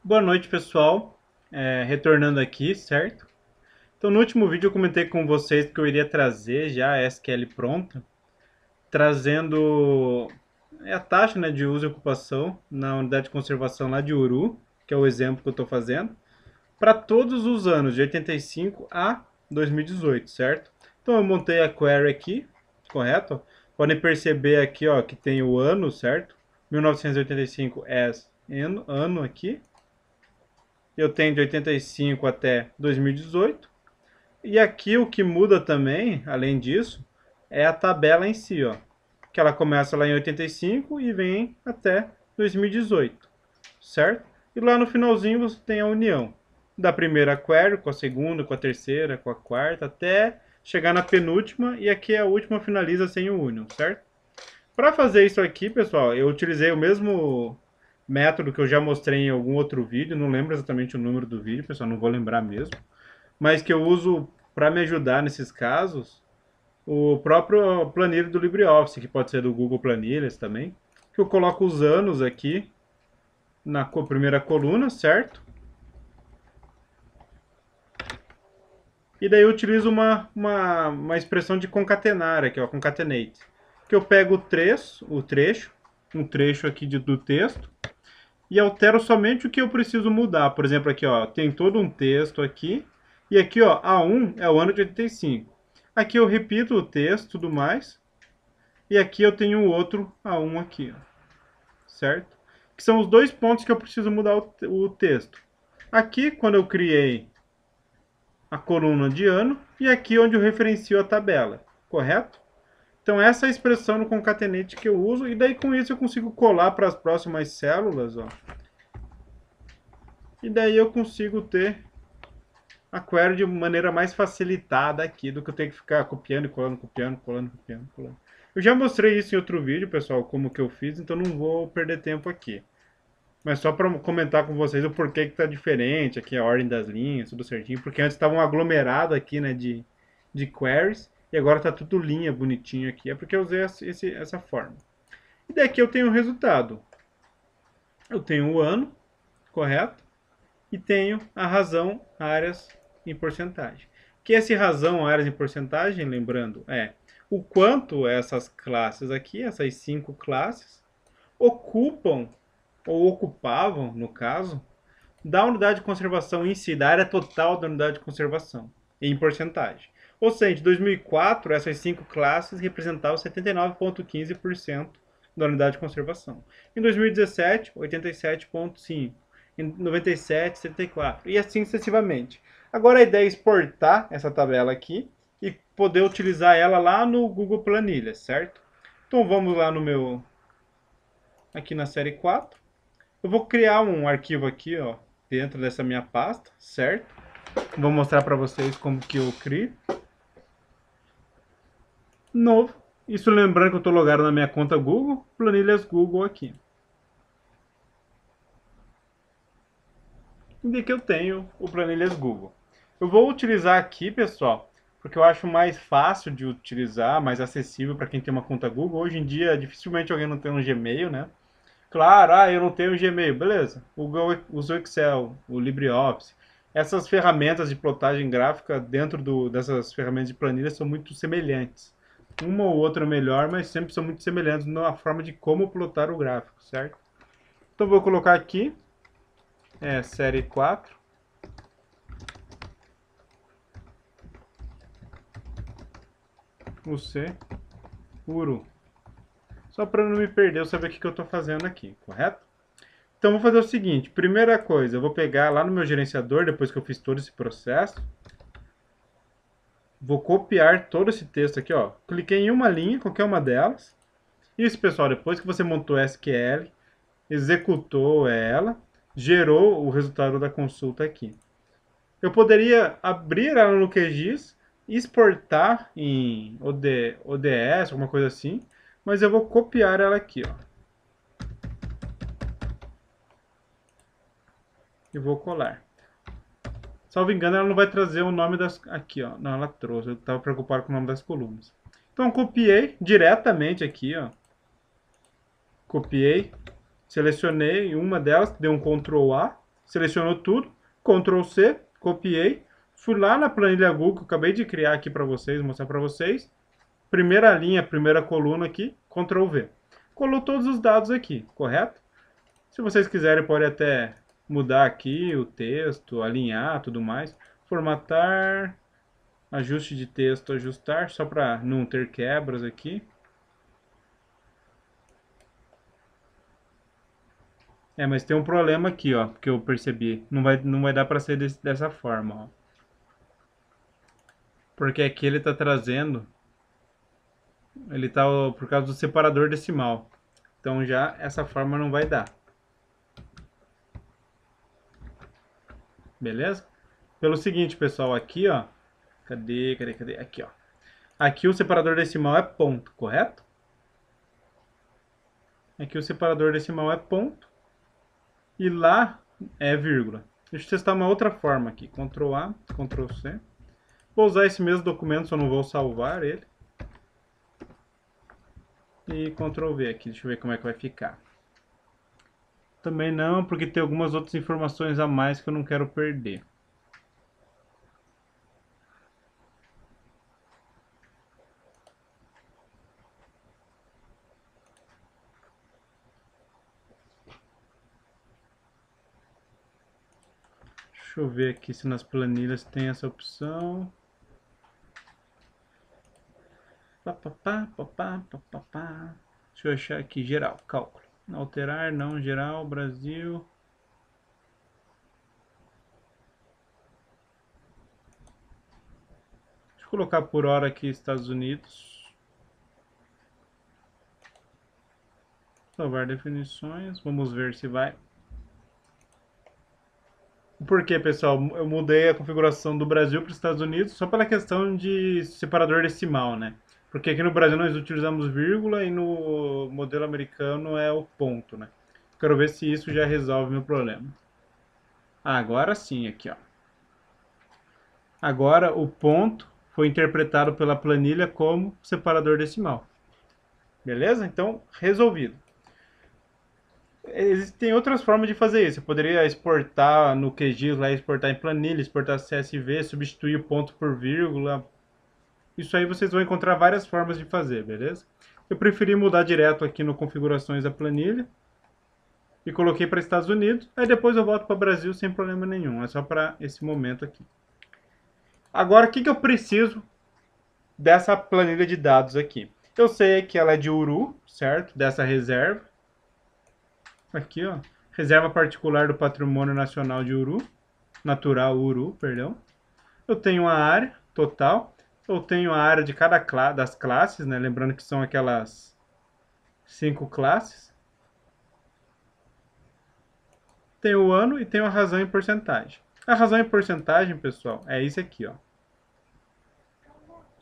Boa noite, pessoal. Retornando aqui, certo? Então, no último vídeo eu comentei com vocês que eu iria trazer já a SQL pronta, trazendo a taxa, né, de uso e ocupação na unidade de conservação lá de Uru, que é o exemplo que eu estou fazendo, para todos os anos, de 85 a 2018, certo? Então, eu montei a query aqui, correto? Podem perceber aqui, ó, que tem o ano, certo? 1985 é ano aqui. Eu tenho de 85 até 2018. E aqui o que muda também, além disso, é a tabela em si, ó, que ela começa lá em 85 e vem até 2018, certo? E lá no finalzinho você tem a união da primeira query com a segunda, com a terceira, com a quarta, até chegar na penúltima, e aqui a última finaliza sem o union, certo? Para fazer isso aqui, pessoal, eu utilizei o mesmo método que eu já mostrei em algum outro vídeo, não lembro exatamente o número do vídeo, pessoal, não vou lembrar mesmo, mas que eu uso para me ajudar nesses casos, o próprio planilha do LibreOffice, que pode ser do Google Planilhas também, que eu coloco os anos aqui na primeira coluna, certo? E daí eu utilizo uma expressão de concatenar aqui, ó, concatenate, que eu pego um trecho aqui do texto, e altero somente o que eu preciso mudar. Por exemplo, aqui ó, tem todo um texto aqui, e aqui ó, A1 é o ano de 85. Aqui eu repito o texto e tudo mais, e aqui eu tenho o outro A1 aqui, ó, certo? Que são os dois pontos que eu preciso mudar o texto. Aqui, quando eu criei a coluna de ano, e aqui onde eu referencio a tabela, correto? Então essa é a expressão no concatenate que eu uso, e daí com isso eu consigo colar para as próximas células, ó, e daí eu consigo ter a query de maneira mais facilitada aqui do que eu ter que ficar copiando e colando, copiando, colando, copiando, colando. Eu já mostrei isso em outro vídeo, pessoal, como que eu fiz, então não vou perder tempo aqui. Mas só para comentar com vocês o porquê que tá diferente, aqui a ordem das linhas, tudo certinho, porque antes estava um aglomerado aqui, né, de queries, e agora tá tudo linha bonitinho aqui, é porque eu usei essa forma. E daqui eu tenho o resultado. Eu tenho o ano, correto? E tenho a razão áreas em porcentagem. Que esse razão áreas em porcentagem, lembrando, é o quanto essas classes aqui, essas 5 classes, ocupam ou ocupavam, no caso, da unidade de conservação em si, da área total da unidade de conservação, em porcentagem. Ou seja, em 2004, essas 5 classes representavam 79,15% da unidade de conservação. Em 2017, 87,5%. Em 97, 74%. E assim sucessivamente. Agora a ideia é exportar essa tabela aqui e poder utilizar ela lá no Google Planilhas, certo? Então vamos lá no meu... aqui na série 4. Eu vou criar um arquivo aqui, ó, dentro dessa minha pasta, certo? Vou mostrar para vocês como que eu crio. Novo. Isso lembrando que eu estou logado na minha conta Google, planilhas Google aqui. E que eu tenho o planilhas Google. Eu vou utilizar aqui, pessoal, porque eu acho mais fácil de utilizar, mais acessível para quem tem uma conta Google. Hoje em dia, dificilmente alguém não tem um Gmail, né? Claro, eu não tenho Gmail, beleza. O Google usa o Excel, o LibreOffice. Essas ferramentas de plotagem gráfica dentro dessas ferramentas de planilha são muito semelhantes. Uma ou outra melhor, mas sempre são muito semelhantes na forma de como plotar o gráfico, certo? Então vou colocar aqui, série 4, o C, Uru. Só para não me perder, eu saber o que eu estou fazendo aqui, correto? Então vou fazer o seguinte, primeira coisa, eu vou pegar lá no meu gerenciador, depois que eu fiz todo esse processo, vou copiar todo esse texto aqui, ó. Cliquei em uma linha, qualquer uma delas. Isso, pessoal, depois que você montou a SQL, executou ela, gerou o resultado da consulta aqui. Eu poderia abrir ela no QGIS, exportar em ODS, alguma coisa assim, mas eu vou copiar ela aqui, ó. E vou colar. Salvo engano, ela não vai trazer o nome das... Aqui, ó. Não, ela trouxe. Eu estava preocupado com o nome das colunas. Então, copiei diretamente aqui, ó. Copiei. Selecionei uma delas, dei um Ctrl A. Selecionou tudo, Ctrl C, copiei, fui lá na planilha Google que eu acabei de criar aqui para vocês, mostrar para vocês. Primeira linha, primeira coluna aqui, Ctrl V. Colou todos os dados aqui, correto? Se vocês quiserem, pode até mudar aqui o texto, alinhar, tudo mais. Formatar, ajuste de texto, ajustar, só para não ter quebras aqui. Mas tem um problema aqui, ó, que eu percebi. Não vai dar para ser dessa forma, ó. Porque aqui ele está trazendo, ele tá por causa do separador decimal. Então já essa forma não vai dar. Beleza? Pelo seguinte, pessoal, aqui, ó. Cadê? Aqui, ó. Aqui o separador decimal é ponto, correto? Aqui o separador decimal é ponto. E lá é vírgula. Deixa eu testar uma outra forma aqui. Ctrl A, Ctrl C. Vou usar esse mesmo documento, só não vou salvar ele. E Ctrl V aqui, deixa eu ver como é que vai ficar. Também não, porque tem algumas outras informações a mais que eu não quero perder. Deixa eu ver aqui se nas planilhas tem essa opção. Deixa eu achar aqui, geral, cálculo. Alterar, não, geral, Brasil. Deixa eu colocar por hora aqui Estados Unidos. Salvar definições, vamos ver se vai. Por quê, pessoal? Eu mudei a configuração do Brasil para os Estados Unidos só pela questão de separador decimal, né? Porque aqui no Brasil nós utilizamos vírgula e no modelo americano é o ponto, né? Quero ver se isso já resolve meu problema. Agora sim, aqui, ó. Agora o ponto foi interpretado pela planilha como separador decimal. Beleza? Então, resolvido. Existem outras formas de fazer isso. Eu poderia exportar no QGIS, lá, exportar em planilha, exportar CSV, substituir o ponto por vírgula. Isso aí vocês vão encontrar várias formas de fazer, beleza? Eu preferi mudar direto aqui no configurações da planilha e coloquei para Estados Unidos. Aí depois eu volto para o Brasil sem problema nenhum. É só para esse momento aqui. Agora, o que eu preciso dessa planilha de dados aqui? Eu sei que ela é de Uru, certo? Dessa reserva. Aqui, ó. Reserva particular do Patrimônio Nacional de Uru. Natural Uru, perdão. Eu tenho a área total. Eu tenho a área de cada das classes, né? Lembrando que são aquelas 5 classes. Tem o ano e tem a razão em porcentagem. A razão em porcentagem, pessoal, é isso aqui, ó.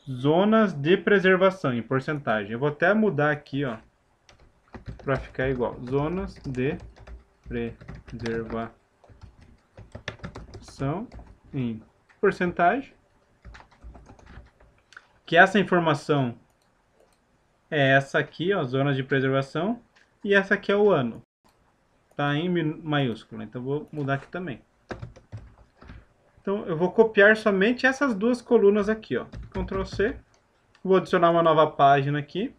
Zonas de preservação em porcentagem. Eu vou até mudar aqui, ó, para ficar igual. Zonas de preservação em porcentagem. Que essa informação é essa aqui, ó, zonas de preservação. E essa aqui é o ano. Tá em maiúsculo, então vou mudar aqui também. Então eu vou copiar somente essas duas colunas aqui, ó. Ctrl C. Vou adicionar uma nova página aqui.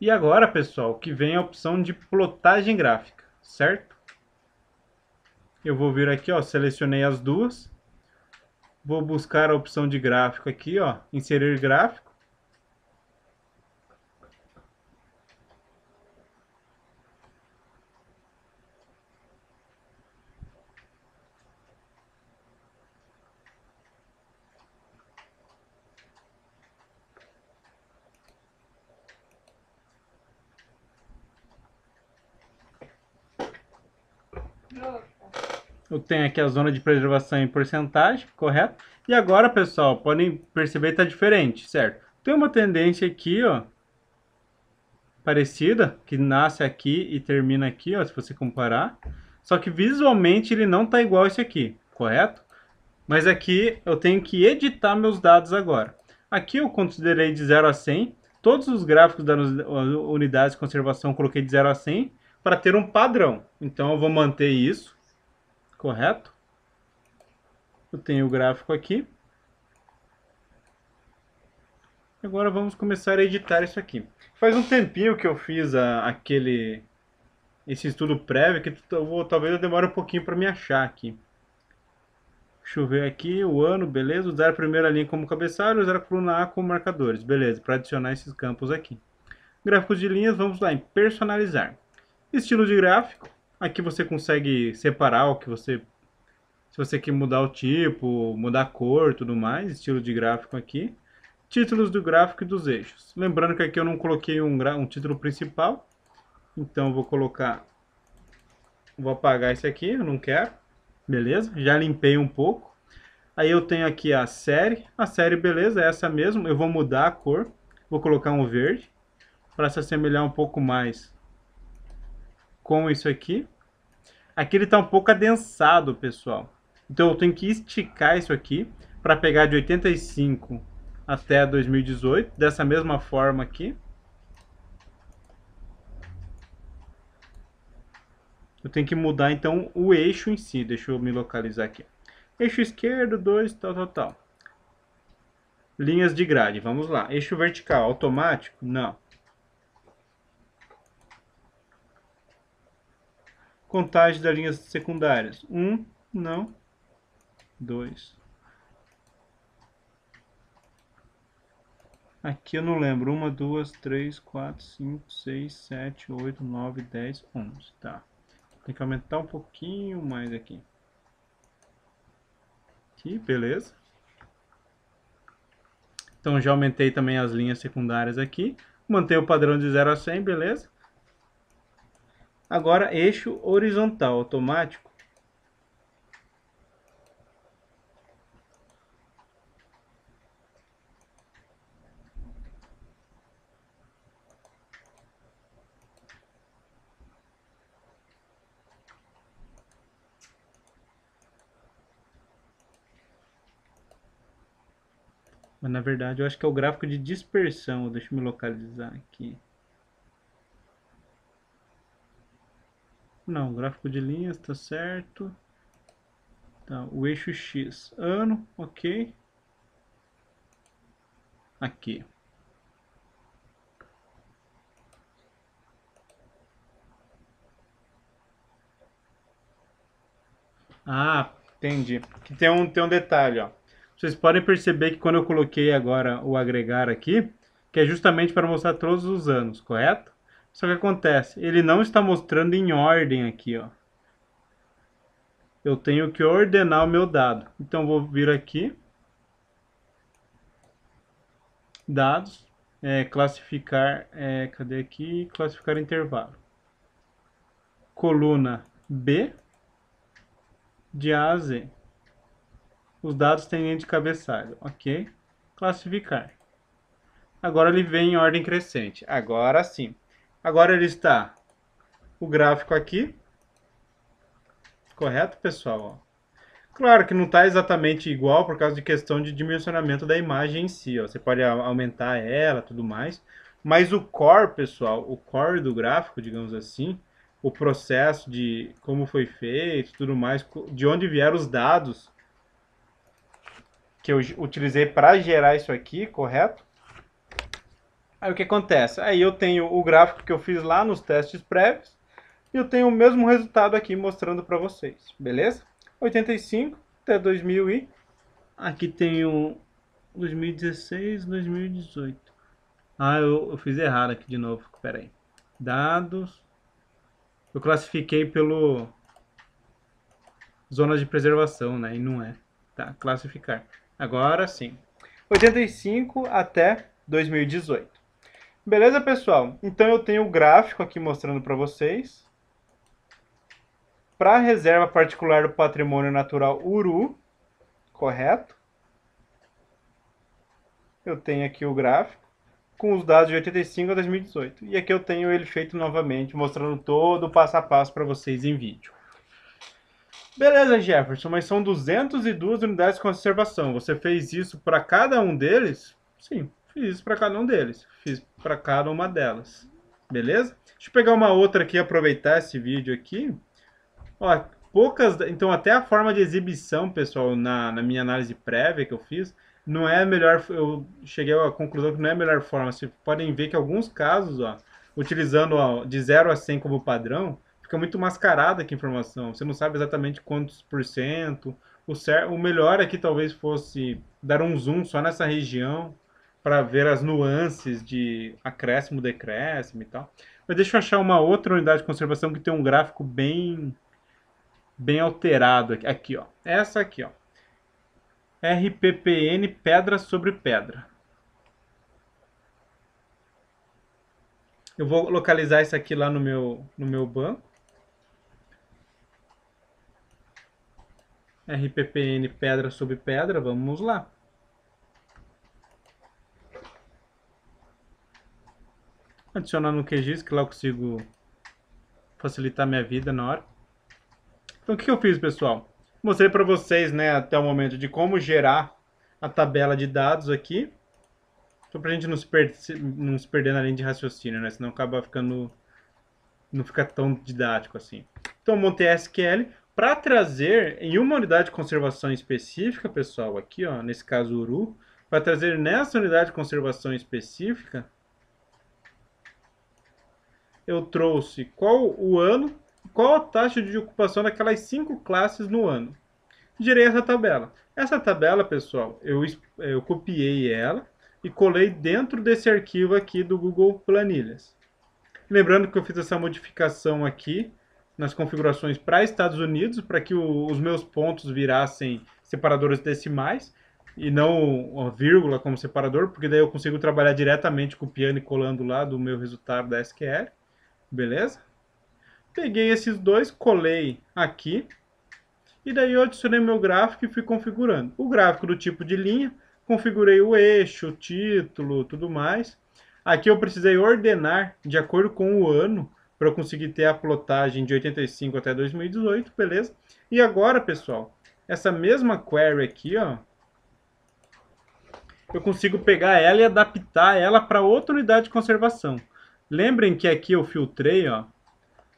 E agora, pessoal, que vem a opção de plotagem gráfica, certo? Eu vou vir aqui, ó, selecionei as duas. Vou buscar a opção de gráfico aqui, ó, inserir gráfico. Eu tenho aqui a zona de preservação em porcentagem, correto? E agora, pessoal, podem perceber que está diferente, certo? Tem uma tendência aqui, ó, parecida, que nasce aqui e termina aqui, ó, se você comparar. Só que visualmente ele não está igual esse aqui, correto? Mas aqui eu tenho que editar meus dados agora. Aqui eu considerei de 0 a 100. Todos os gráficos das unidades de conservação eu coloquei de 0 a 100 para ter um padrão. Então eu vou manter isso, correto? Eu tenho o gráfico aqui. Agora vamos começar a editar isso aqui. Faz um tempinho que eu fiz esse estudo prévio, que talvez eu demore um pouquinho para me achar aqui. Deixa eu ver aqui o ano, beleza. Usar a primeira linha como cabeçalho, usar a coluna A como marcadores. Beleza, para adicionar esses campos aqui. Gráficos de linhas, vamos lá em personalizar. Estilo de gráfico. Aqui você consegue separar o que você... Se você quer mudar o tipo, mudar a cor, tudo mais. Estilo de gráfico aqui. Títulos do gráfico e dos eixos. Lembrando que aqui eu não coloquei um título principal. Então eu vou colocar... Vou apagar esse aqui, eu não quero. Beleza? Já limpei um pouco. Aí eu tenho aqui a série. A série, beleza, é essa mesmo. Eu vou mudar a cor. Vou colocar um verde. Para se assemelhar um pouco mais com isso aqui. Aqui ele está um pouco adensado, pessoal. Então eu tenho que esticar isso aqui para pegar de 85 até 2018, dessa mesma forma aqui. Eu tenho que mudar então o eixo em si. Deixa eu me localizar aqui. Eixo esquerdo, 2, tal. Linhas de grade, vamos lá. Eixo vertical, automático? Não. Contagem das linhas secundárias. 1, não. 2. Aqui eu não lembro. 1, 2, 3, 4, 5, 6, 7, 8, 9, 10, 11. Tá. Tem que aumentar um pouquinho mais aqui. Aqui, beleza. Então já aumentei também as linhas secundárias aqui. Mantei o padrão de 0 a 100, beleza. Agora eixo horizontal automático. Mas na verdade eu acho que é o gráfico de dispersão. Deixa eu me localizar aqui. Não, gráfico de linhas está certo. Tá, o eixo X. Ano, ok. Aqui. Ah, entendi. Aqui tem um detalhe, ó. Vocês podem perceber que quando eu coloquei agora o agregar aqui, que é justamente para mostrar todos os anos, correto? Só que acontece, ele não está mostrando em ordem aqui, ó. Eu tenho que ordenar o meu dado. Então vou vir aqui, dados, classificar, cadê aqui? Classificar intervalo. Coluna B, de A a Z. Os dados têm linha de cabeçalho, ok? Classificar. Agora ele vem em ordem crescente. Agora sim. Agora ele está o gráfico aqui. Correto, pessoal? Claro que não está exatamente igual por causa de questão de dimensionamento da imagem em si. Ó. Você pode aumentar ela, tudo mais. Mas o core, pessoal, o core do gráfico, digamos assim, o processo de como foi feito, tudo mais, de onde vieram os dados que eu utilizei para gerar isso aqui, correto? Aí o que acontece? Aí eu tenho o gráfico que eu fiz lá nos testes prévios e eu tenho o mesmo resultado aqui mostrando para vocês, beleza? 85 até 2000 e... Aqui tem o 2016, 2018. Ah, eu fiz errado aqui de novo, espera aí. Dados. Eu classifiquei pelo zonas de preservação, né? E não é. Tá, classificar. Agora sim. 85 até 2018. Beleza, pessoal? Então eu tenho o gráfico aqui mostrando para vocês. Para a reserva particular do patrimônio natural Uru, correto? Eu tenho aqui o gráfico com os dados de 85 a 2018. E aqui eu tenho ele feito novamente, mostrando todo o passo a passo para vocês em vídeo. Beleza, Jefferson, mas são 202 unidades de conservação. Você fez isso para cada um deles? Sim, fiz isso para cada um deles. Fiz para cada uma delas. Beleza? Deixa eu pegar uma outra aqui, aproveitar esse vídeo aqui. Ó, então até a forma de exibição, pessoal, na minha análise prévia que eu fiz, não é a melhor, eu cheguei à conclusão que não é a melhor forma. Vocês podem ver que alguns casos, ó, utilizando ó, de 0 a 100 como padrão, fica muito mascarada aqui a informação. Você não sabe exatamente quantos por cento. O melhor aqui talvez fosse dar um zoom só nessa região para ver as nuances de acréscimo, decréscimo e tal. Mas deixa eu achar uma outra unidade de conservação que tem um gráfico bem alterado aqui. Aqui, ó. Essa aqui, ó. RPPN pedra sobre pedra. Eu vou localizar isso aqui lá no meu banco. RPPN pedra sobre pedra, vamos lá. Adicionar no QGIS, que lá eu consigo facilitar minha vida na hora. Então o que eu fiz, pessoal? Mostrei para vocês, né, até o momento de como gerar a tabela de dados aqui. Só para a gente não se perder na linha de raciocínio, né? Senão acaba ficando... não fica tão didático assim. Então eu montei a SQL para trazer em uma unidade de conservação específica, pessoal, aqui, ó, nesse caso Uru, para trazer nessa unidade de conservação específica, eu trouxe qual o ano, qual a taxa de ocupação daquelas 5 classes no ano. Gerei essa tabela. Essa tabela, pessoal, eu copiei ela e colei dentro desse arquivo aqui do Google Planilhas. Lembrando que eu fiz essa modificação aqui nas configurações para Estados Unidos, para que os meus pontos virassem separadores decimais e não vírgula como separador, porque daí eu consigo trabalhar diretamente copiando e colando lá do meu resultado da SQL. Beleza? Peguei esses dois, colei aqui, e daí eu adicionei meu gráfico e fui configurando. O gráfico do tipo de linha, configurei o eixo, o título, tudo mais. Aqui eu precisei ordenar de acordo com o ano, para eu conseguir ter a plotagem de 85 até 2018, beleza? E agora, pessoal, essa mesma query aqui, ó, eu consigo pegar ela e adaptar ela para outra unidade de conservação. Lembrem que aqui eu filtrei, ó,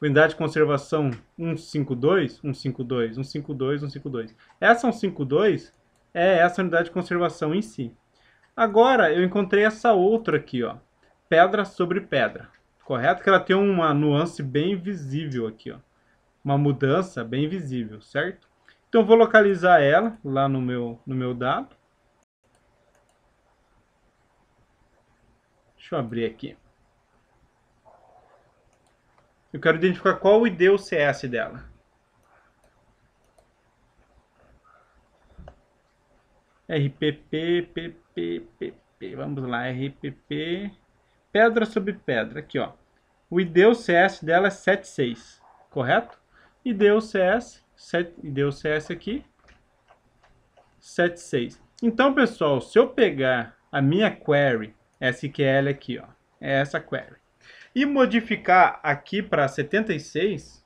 unidade de conservação 152, 152, 152, 152. Essa 152 é essa unidade de conservação em si. Agora eu encontrei essa outra aqui, ó, pedra sobre pedra, correto? Que ela tem uma nuance bem visível aqui, ó, uma mudança bem visível, certo? Então eu vou localizar ela lá no meu dado. Deixa eu abrir aqui. Eu quero identificar qual o ID ou CS dela. RPP, vamos lá, RPP, pedra sobre pedra, aqui ó. O ID ou CS dela é 76, correto? ID ou CS aqui, 76. Então, pessoal, se eu pegar a minha query SQL aqui, ó, é essa query, e modificar aqui para 76,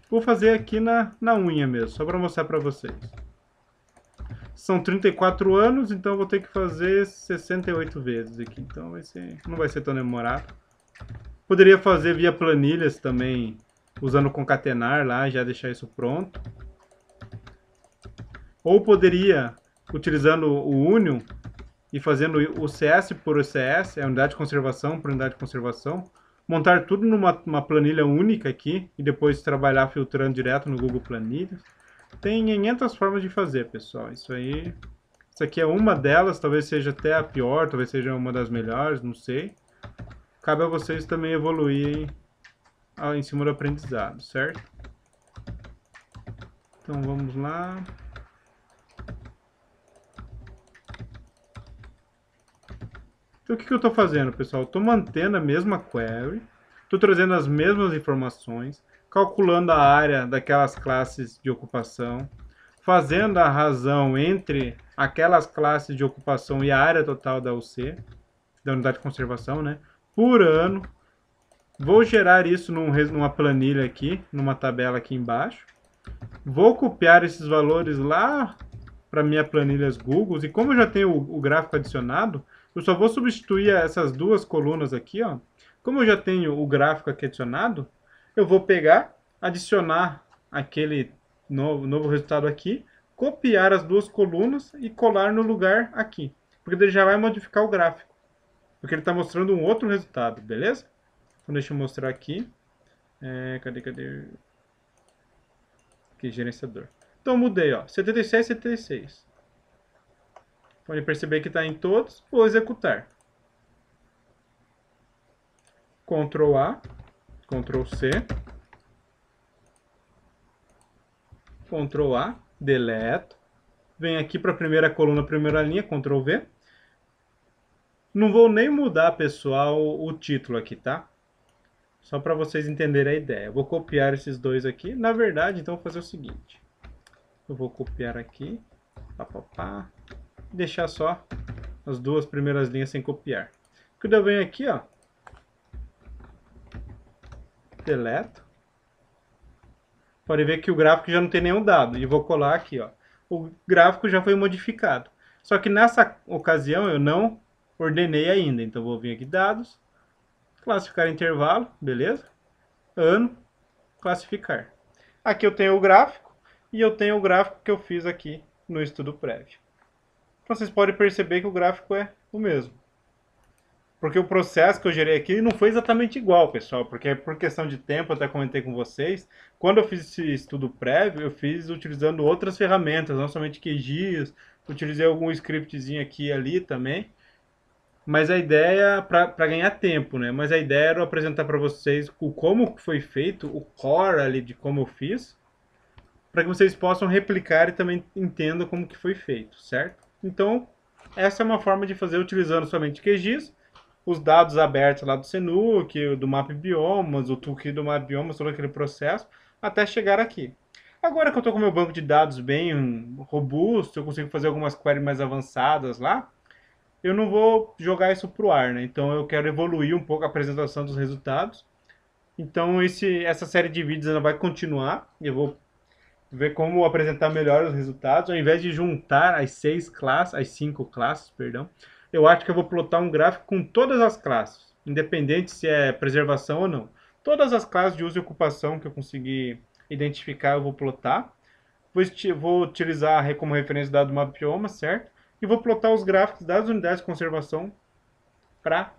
vou fazer aqui na unha mesmo, só para mostrar para vocês. São 34 anos, então vou ter que fazer 68 vezes aqui, então não vai ser tão demorado. Poderia fazer via planilhas também, usando concatenar lá, já deixar isso pronto. Ou poderia, utilizando o Union, e fazendo o CS por CS, a unidade de conservação por unidade de conservação, montar tudo numa planilha única aqui, e depois trabalhar filtrando direto no Google Planilhas. Tem 500 formas de fazer, pessoal. Isso aqui é uma delas, talvez seja até a pior, talvez seja uma das melhores, não sei. Cabe a vocês também evoluírem em cima do aprendizado, certo? Então vamos lá. Então o que eu estou fazendo, pessoal? Estou mantendo a mesma query, estou trazendo as mesmas informações, calculando a área daquelas classes de ocupação, fazendo a razão entre aquelas classes de ocupação e a área total da UC, da unidade de conservação, né? Por ano. Vou gerar isso numa planilha aqui, numa tabela aqui embaixo. Vou copiar esses valores lá para minha planilhas Google. E como eu já tenho o gráfico adicionado, eu só vou substituir essas duas colunas aqui, ó. Como eu já tenho o gráfico aqui adicionado, eu vou pegar, adicionar aquele novo resultado aqui, copiar as duas colunas e colar no lugar aqui. Porque ele já vai modificar o gráfico. Porque ele está mostrando um outro resultado, beleza? Então deixa eu mostrar aqui. Cadê? Aqui, gerenciador. Então eu mudei, ó, 76, 76. Pode perceber que está em todos. Vou executar. Ctrl A, Ctrl C, Ctrl A, deleto. Vem aqui para a primeira coluna, primeira linha, Ctrl V. Não vou nem mudar, pessoal, o título aqui, tá? Só para vocês entenderem a ideia. Eu vou copiar esses dois aqui. Na verdade, então, vou fazer o seguinte. Eu vou copiar aqui. E deixar só as duas primeiras linhas sem copiar. Quando eu venho aqui, ó. Deleto. Pode ver que o gráfico já não tem nenhum dado. E vou colar aqui, ó. O gráfico já foi modificado. Só que nessa ocasião eu não ordenei ainda. Então vou vir aqui, dados. Classificar intervalo, beleza? Ano, classificar. Aqui eu tenho o gráfico e eu tenho o gráfico que eu fiz aqui no estudo prévio. Então vocês podem perceber que o gráfico é o mesmo. Porque o processo que eu gerei aqui não foi exatamente igual, pessoal, porque por questão de tempo, eu até comentei com vocês, quando eu fiz esse estudo prévio, eu fiz utilizando outras ferramentas, não somente QGIS, utilizei algum scriptzinho aqui e ali também, mas a ideia, para ganhar tempo, né? Mas a ideia era apresentar para vocês como foi feito, o core ali de como eu fiz, para que vocês possam replicar e também entendam como que foi feito, certo? Então, essa é uma forma de fazer utilizando somente QGIS, os dados abertos lá do Senuc, do Map Biomas, o toolkit do Map Biomas, todo aquele processo, até chegar aqui. Agora que eu estou com o meu banco de dados bem robusto, eu consigo fazer algumas queries mais avançadas lá, eu não vou jogar isso para o ar, né? Então eu quero evoluir um pouco a apresentação dos resultados. Então essa série de vídeos ainda vai continuar. Eu vou ver como apresentar melhor os resultados. Ao invés de juntar as 5 classes, perdão, eu acho que eu vou plotar um gráfico com todas as classes, independente se é preservação ou não. Todas as classes de uso e ocupação que eu conseguir identificar, eu vou plotar. Vou utilizar como referência o dado Mapioma, certo? E vou plotar os gráficos das unidades de conservação para,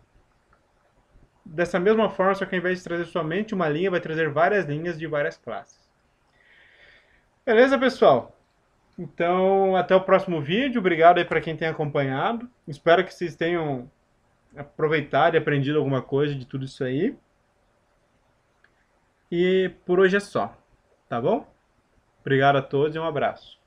dessa mesma forma, só que ao invés de trazer somente uma linha, vai trazer várias linhas de várias classes. Beleza, pessoal? Então, até o próximo vídeo. Obrigado aí para quem tem acompanhado. Espero que vocês tenham aproveitado e aprendido alguma coisa de tudo isso aí. E por hoje é só, tá bom? Obrigado a todos e um abraço.